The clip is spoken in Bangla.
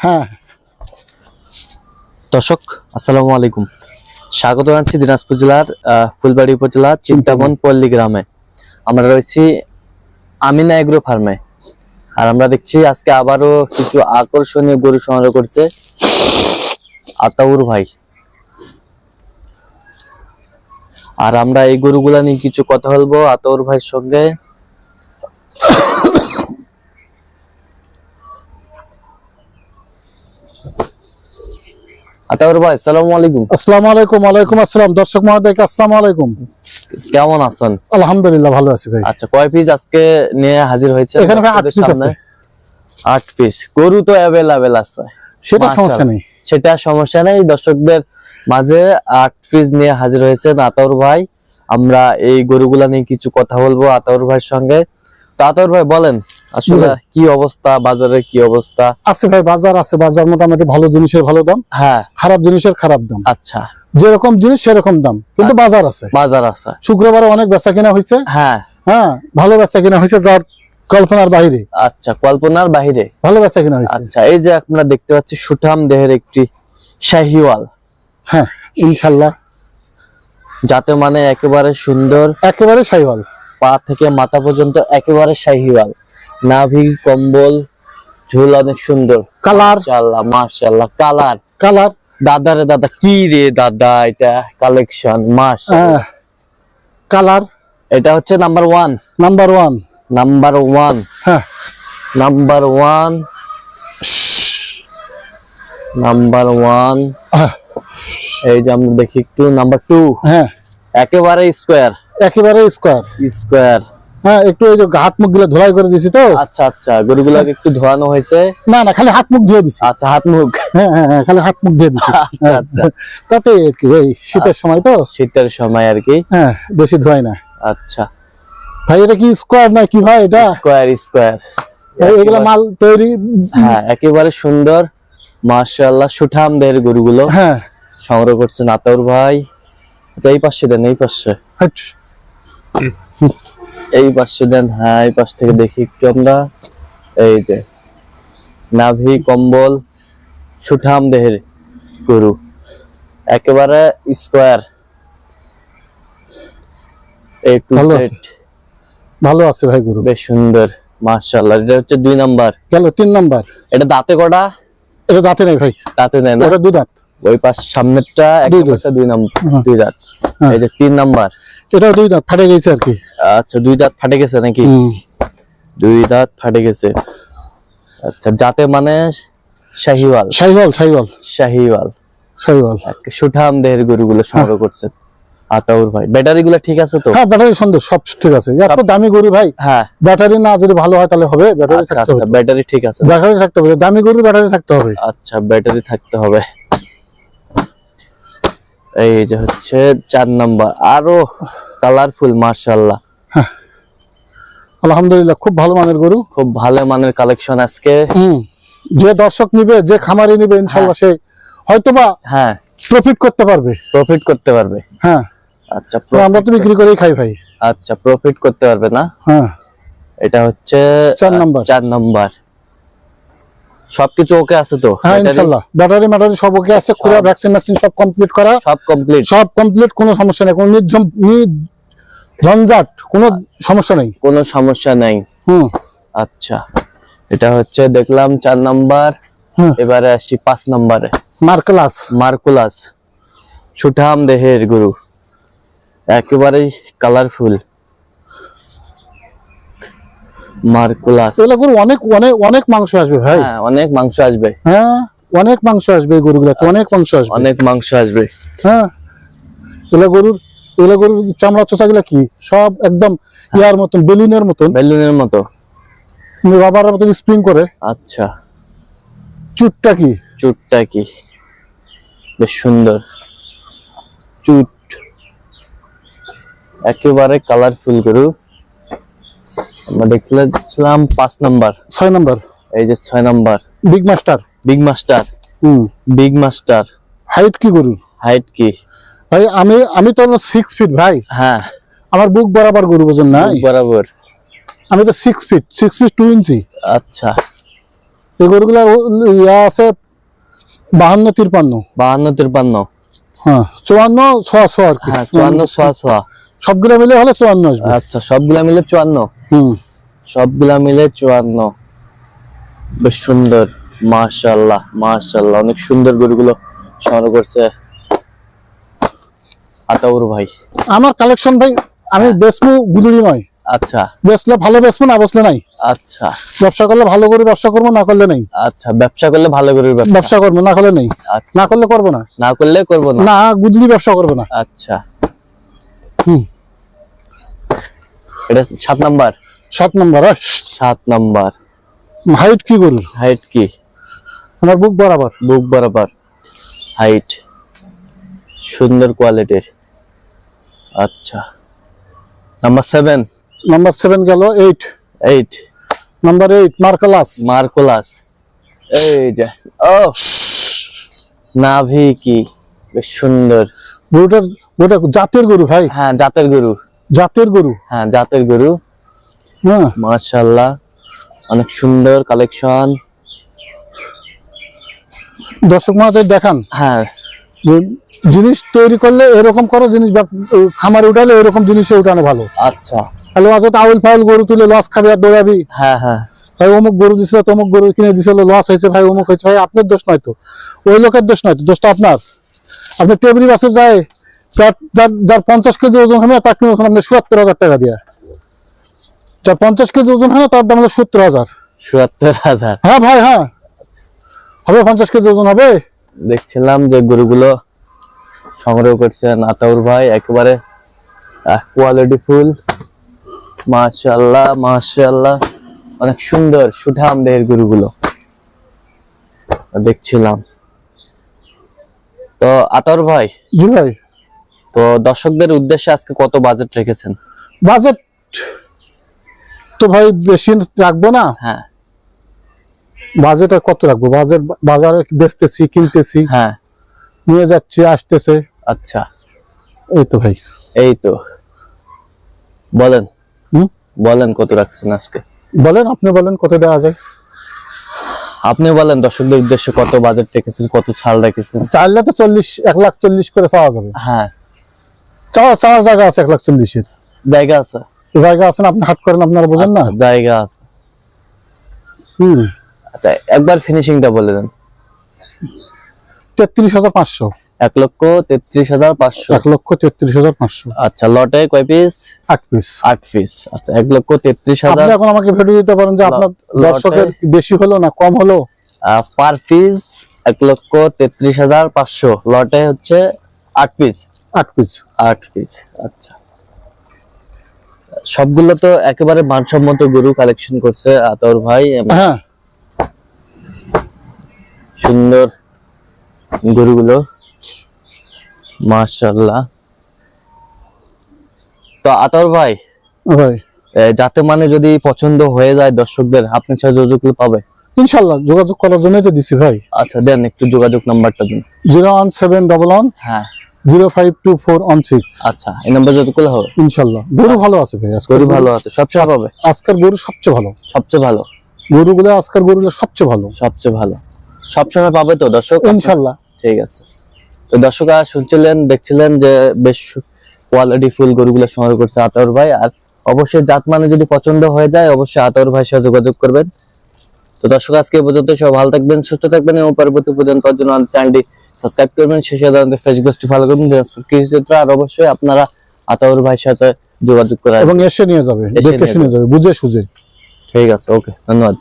হ্যাঁ। দর্শক আসসালামু আলাইকুম, স্বাগত জানাচ্ছি দিনাজপুর জেলার ফুলবাড়ি উপজেলা চিন্তামন পল্লী গ্রামে। আমরা রয়েছি আমিনা এগ্রো ফার্মে, আর আমরা দেখছি আজকে আবারও কিছু আকর্ষণীয় গরু সংগ্রহ করছে আতাউর ভাই। আর আমরা এই গরুগুলা নিয়ে কিছু কথা বলবো আতাউর ভাইয়ের সঙ্গে। আতাউর ভাই আসসালামু আলাইকুম। আসসালামু আলাইকুম। ওয়ালাইকুম আসসালাম। দর্শক মহোদয়কে আসসালামু আলাইকুম। কেমন আছেন? আলহামদুলিল্লাহ ভালো আছি ভাই। আচ্ছা, কয় পিস আজকে নিয়ে হাজির হয়েছে? এখানে ভাই 8 পিস আছে। 8 পিস গরু তো অ্যাভেলেবেল আছে, সেটা সমস্যা নেই, সেটা সমস্যা নেই। দর্শকদের মাঝে 8 পিস নিয়ে হাজির হয়েছে আতাউর ভাই। আমরা এই গরুগুলা নিয়ে কিছু কথা বলবো আতাউর ভাইয়ের সঙ্গে। তো আতাউর ভাই বলেন, আসলে কি অবস্থা, বাজারের কি অবস্থা? আছে ভাই, বাজার আছে, বাজার মোটামুটি ভালো জিনিসের ভালো দাম, হ্যাঁ খারাপ জিনিসের খারাপ দাম। আচ্ছা, যেরকম জিনিস সেরকম দাম, কিন্তু বাজার আছে, বাজার আছে। শুক্রবারে অনেক বেচা কিনা হয়েছে। হ্যাঁ হ্যাঁ, ভালো বেচা কিনা হয়েছে, যার কল্পনার বাইরে। আচ্ছা, কল্পনার বাইরে ভালো বেচা কিনা হয়েছে। আচ্ছা, এই যে আপনারা দেখতে পাচ্ছি সুঠাম দেহের একটি শাহিওয়াল। হ্যাঁ ইনশাআল্লাহ, যাতে মানে একেবারে সুন্দর, একেবারে শাহিওয়াল, পা থেকে মাথা পর্যন্ত একেবারে শাহিওয়াল। নাভি কম্বল ঝুল অনেক সুন্দর, কালার মাশাআল্লাহ মাশাআল্লাহ। কালার কালার দাদারে দাদা, কি রে দাদা, এটা কালেকশন মাশাআল্লাহ। কালার এটা হচ্ছে নাম্বার 1, নাম্বার 1, নাম্বার 1, হ্যাঁ নাম্বার 1, নাম্বার 1। এই যে আমরা দেখি একটু নাম্বার 2, হ্যাঁ একেবারে স্কয়ার, একেবারে স্কয়ার স্কয়ার। হ্যাঁ, একটু ওই যে হাত মুখ গুলো ধোলাই করে দিছি তো। আচ্ছা আচ্ছা, গরুগুলাকে একটু ধোয়ানো হয়েছে? না না, খালি হাত মুখ ধুয়ে দিছি। আচ্ছা, হাত মুখ, হ্যাঁ হ্যাঁ হ্যাঁ, খালি হাত মুখ ধুয়ে দিছি। আচ্ছা আচ্ছা, তাতে কি ভাই, শীতের সময় তো, শীতের সময় আর কি। হ্যাঁ বেশি ধোয় না। আচ্ছা ভাই, এটা কি স্কয়ার না কি ভাই? এটা স্কয়ার, স্কয়ার। এগুলা মাল তৈরি। হ্যাঁ, একেবারে সুন্দর মাশাআল্লাহ। সুঠাম দেহের গরুগুলো হ্যাঁ, সংগ্রহ করছেন আতাউর ভাই। আচ্ছা, এই পাশে দেন, এই পাশে, এই পাশে দেন। হ্যাঁ, এই পাশ থেকে দেখি একটু আমরা। এই যে নাভি কম্বল সুঠাম দেহের গরু, একেবারে স্কয়ার। একটু ভালো আছে ভাই গরু, বেশ সুন্দর মাশাআল্লাহ। এটা হচ্ছে 2 নাম্বার। গেল 3 নাম্বার। এটা দাঁতে কটা? এটা দাঁতে নাই ভাই, দাঁতে নেই না, ওটা 2 দাঁত। ওই পাশ সামনেরটা এক নাম্বারটা 2 নাম্বার, 2 দাঁত। এই যে 3 নাম্বার, এটাও 2 দাঁত ফাটে গেছে আর কি। আচ্ছা, 2 দাঁত ফাটে গেছে নাকি? 2 দাঁত ফাটে গেছে। আচ্ছা, যাতে মানে শাহিওয়াল, শাহিওয়াল শাহিওয়াল শাহিওয়াল, শাহিওয়াল। সুঠাম দেহের গরুগুলো সংগ্রহ করছেন আতাউর ভাই। ব্যাটারি গুলো ঠিক আছে তো? হ্যাঁ, ব্যাটারি সুন্দর, সব ঠিক আছে। এত দামি গরু ভাই, হ্যাঁ, ব্যাটারি না যদি ভালো হয় তাহলে হবে? ব্যাটারি আচ্ছা থাকতে আচ্ছা, হবে, ব্যাটারি ঠিক আছে, ব্যাটারি থাকতে হবে, দামি গরু ব্যাটারি থাকতে হবে। আচ্ছা, ব্যাটারি থাকতে হবে। এই যে হচ্ছে 4 নাম্বার, আরো কালারফুল মাশাআল্লাহ। আলহামদুলিল্লাহ, খুব ভালো মানের গরু, খুব ভালো মানের কালেকশন আজকে। যে দর্শক নিবে, যে খামারি নিবে, ইনশাআল্লাহ সে হয়তোবা হ্যাঁ প্রফিট করতে পারবে, প্রফিট করতে পারবে। হ্যাঁ, আচ্ছা, আমরা তো বিক্রি করেই খাই ভাই। আচ্ছা, প্রফিট করতে পারবে না। হ্যাঁ, এটা হচ্ছে 4 নাম্বার। 4 নাম্বার। সবকিছু ওকে আছে তো? হ্যাঁ ইনশাআল্লাহ, ব্যাটারি ম্যাটারি সব ওকে আছে, খুরা ভ্যাকসিন ভ্যাকসিন সব কমপ্লিট করা, সব কমপ্লিট, সব কমপ্লিট, কোনো সমস্যা নেই, কোনো ঝঞ্ঝাট, কোনো সমস্যা নেই, কোনো সমস্যা নাই। আচ্ছা, এটা হচ্ছে দেখলাম 4 নাম্বার। এবারে আসি 5 নাম্বারে, মার্কুলাস। মার্কুলাস সুঠাম দেহের গরু, একেবারে কালারফুল মার্কুলাস। এগুলো গরু অনেক অনেক অনেক মাংস আসবে ভাই। হ্যাঁ, অনেক মাংস আসবে। হ্যাঁ, অনেক মাংস আসবে এই গরুগুলোতে, অনেক মাংস আসবে, অনেক মাংস আসবে। হ্যাঁ, এগুলা গরুর চামড়া চোষাগুলা কি সব একদম ইয়ার মতন, বেলুনের মতন, বেলুনের মতো, রাবারের মতন স্প্রিং করে। আচ্ছা, চুটটা কি, চুটটা কি বেশ সুন্দর চুট, একেবারে কালারফুল গরু। আমরা দেখলাম 5 নাম্বার, 6 নাম্বার। এই যে 6 number, big master. Big master, big master. Height কি গরু? হাইট কি ভাই, আমি তো 6 ফিট ভাই। হ্যাঁ, আমার বুক বরাবর গরু, বোঝেন না? বরাবর আমি তো 6 ফিট 2 ইঞ্চি। আচ্ছা, এই গরুগুলা ইয়া আছে 52-53। 52-53। হ্যাঁ 54-6 আর কি। হ্যাঁ 54-6 সবগুলা মিলে হলে 54 আসবে। আচ্ছা সবগুলা মিলে 54। সবগুলা মিলে 54। বেশ সুন্দর, মাশাআল্লাহ মাশাআল্লাহ, অনেক সুন্দর গরুগুলো সংগ্রহ করছে আতাউর ভাই। আমার কালেকশন ভাই, আমি বেসমু গুদুরি নয়। আচ্ছা বেসলে ভালো বেসমু, না বসলে নাই। আচ্ছা ব্যবসা করলে ভালো করে ব্যবসা করবো, না করলে নাই। আচ্ছা ব্যবসা করলে ভালো গরুর ব্যবসা করবো, না করলে নেই। আচ্ছা না করলে করবো না। না করলে করবো না। না গুদুরি ব্যবসা করবো না। আচ্ছা এটা 7 নাম্বার। 7 নম্বর। 7 নাম্বার। হাইট কি গরুর? হাইট কি? আমার বুক বরাবর। বুক বরাবর হাইট, সুন্দর কোয়ালিটির। আচ্ছা নাম্বার 7। নাম্বার 7 গেল। 8 নাম্বার 8 মার্কালাস। মার্কোলাস। এই যে ও নাভি কি বেশ সুন্দর। গরুটার গোটা জাতের গরু ভাই। হ্যাঁ জাতের গরু। জাতের গরু। হ্যাঁ জাতের গরু। হ্যাঁ মাশাআল্লাহ অনেক সুন্দর কালেকশন। দর্শক মহাশয় দেখান, হ্যাঁ যে জিনিস তৈরি করলে এরকম করো, জিনিস খামারে উঠালে এরকম জিনিসে উঠানো ভালো। আচ্ছা তাহলে অযথ আউল ফাউল গরু তুলে লস খাবি আর দৌড়াবি। হ্যাঁ হ্যাঁ ভাই অমুক গরু দিছিল, তমুক গরু কিনে দিছিল, লস হয়েছে ভাই, অমুক হয়েছে। ভাই আপনার দোষ নয় তো, ওই লোকের দোষ নয় তো, দোষটা আপনার। আপনি টেবরি বাসে যায়, যার 50 কেজি ওজন হবে তার কিনে আপনি ৭৭,০০০ টাকা দিয়ে। যার 50 কেজি ওজন হয় তার দাম হলো ৭০,০০০। ৭৭,০০০। হ্যাঁ ভাই হ্যাঁ, হবে 50 কেজি ওজন হবে। দেখছিলাম যে গরুগুলো সংগ্রহ করছেন আতাউর ভাই, একেবারে কোয়ালিটি ফুল। মাশাআল্লাহ মাশাআল্লাহ, অনেক সুন্দর সুঠাম দেহের গরুগুলো দেখছিলাম। তো আতাউর ভাই, জি ভাই। তো দর্শকদের উদ্দেশ্যে আজকে কত বাজেট রেখেছেন? বাজেট তো ভাই বেশি রাখবো না। হ্যাঁ বাজেট আর কত রাখবো? বাজেট বাজারে বেচতেছি, কিনতেছি, হ্যাঁ নিয়ে যাচ্ছি, আসতেছে। আচ্ছা এই তো ভাই। এই তো বলেন, হুম বলেন কত রাখছেন আজকে? বলেন, আপনি বলেন কত দেওয়া যায়। আপনি বলেন দর্শকদের উদ্দেশ্যে কত বাজেট রেখেছেন, কত ছাড় রেখেছেন? চাইলে তো 1,40,00,000 করে চাওয়া যাবে। হ্যাঁ চাওয়ার জায়গা আছে 1,40,000-এর জায়গা আছে। জায়গা আছে না, আপনি হাট করেন, আপনারা বোঝেন না। আচ্ছা, জায়গা আছে। আচ্ছা একবার ফিনিশিংটা বলে দেন। 33,500। 1,33,500। 1,33,500। আচ্ছা লটে কয় পিস? 8 পিস। 8 পিস। আচ্ছা 1,33,000। আপনি এখন আমাকে ভিডিও দিতে পারেন যে আপনার দর্শকের বেশি হলো না কম হলো। Per piece 1,33,500। লটে হচ্ছে 8 পিস। 8 পিস। 8 পিস। আচ্ছা সবগুলো তো একেবারে মানসম্মত গরু কালেকশন করছে আতাউর ভাই। হ্যাঁ সুন্দর গরুগুলো মাশাআল্লাহ। তো আতাউর ভাই, ভাই যাতে মানে যদি পছন্দ হয়ে যায় দর্শকদের, আপনার সাথে যোগাযোগ পাবে ইনশাআল্লাহ। যোগাযোগ করার জন্যই তো দিছি ভাই। আচ্ছা দেন একটু যোগাযোগ নাম্বারটা দিন। 01711 হ্যাঁ 052416। আচ্ছা এই নাম্বার যোগাযোগ করলে হবে ইনশাআল্লাহ। গরু ভালো আছে ভাই, গরু ভালো আছে, সবচেয়ে পাবে। আজকের গরু সবচেয়ে ভালো, সবচেয়ে ভালো গরুগুলো আজকের গরুগুলো সবচেয়ে ভালো, সবচেয়ে ভালো সবসময় পাবে তো দর্শক? ইনশাআল্লাহ। ঠিক আছে। তো দর্শকরা শুনছিলেন, দেখছিলেন যে বেশ কোয়ালিটি ফুল গরুগুলো সংগ্রহ করছে আতাউর ভাই। আর অবশ্যই জাত মানে যদি পছন্দ হয়ে যায় অবশ্যই আতাউর ভাইয়ের সাথে যোগাযোগ করবেন। তো দর্শক আজকে এই পর্যন্ত, সব ভালো থাকবেন, সুস্থ থাকবেন এবং পরবর্তী পর্যন্ত জন্য চ্যানেলটি সাবস্ক্রাইব করবেন, সেই সাথে আমাদের ফেসবুক পেজটি ফলো করবেন দিনাজপুর কৃষি চিত্র। আর অবশ্যই আপনারা আতাউর ভাইয়ের সাথে যোগাযোগ করেন এবং এসে নিয়ে যাবে, দেখে শুনে যাবে, বুঝে সুঝে। ঠিক আছে, ওকে, ধন্যবাদ।